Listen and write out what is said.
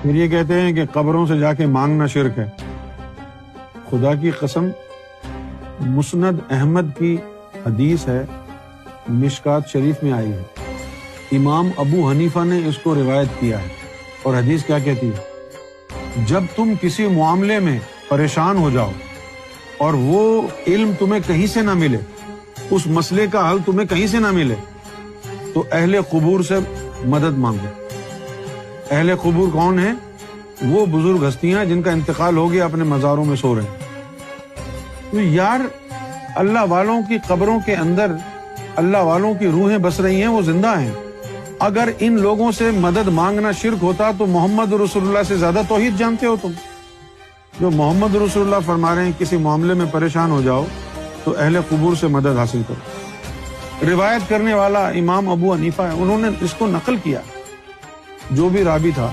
پھر یہ کہتے ہیں کہ قبروں سے جا کے مانگنا شرک ہے۔ خدا کی قسم، مسند احمد کی حدیث ہے، مشکات شریف میں آئی ہے، امام ابو حنیفہ نے اس کو روایت کیا ہے، اور حدیث کیا کہتی ہے؟ جب تم کسی معاملے میں پریشان ہو جاؤ اور وہ علم تمہیں کہیں سے نہ ملے، اس مسئلے کا حل تمہیں کہیں سے نہ ملے، تو اہل قبور سے مدد مانگو۔ اہل قبور کون ہیں؟ وہ بزرگ ہستیاں جن کا انتقال ہو گیا، اپنے مزاروں میں سو رہے ہیں۔ تو یار، اللہ والوں کی قبروں کے اندر اللہ والوں کی روحیں بس رہی ہیں، وہ زندہ ہیں۔ اگر ان لوگوں سے مدد مانگنا شرک ہوتا تو محمد رسول اللہ سے زیادہ توحید جانتے ہو تم۔ جو محمد رسول اللہ فرما رہے ہیں کسی معاملے میں پریشان ہو جاؤ تو اہل قبور سے مدد حاصل کرو۔ روایت کرنے والا امام ابو حنیفہ ہے، انہوں نے اس کو نقل کیا، جو بھی راوی تھا۔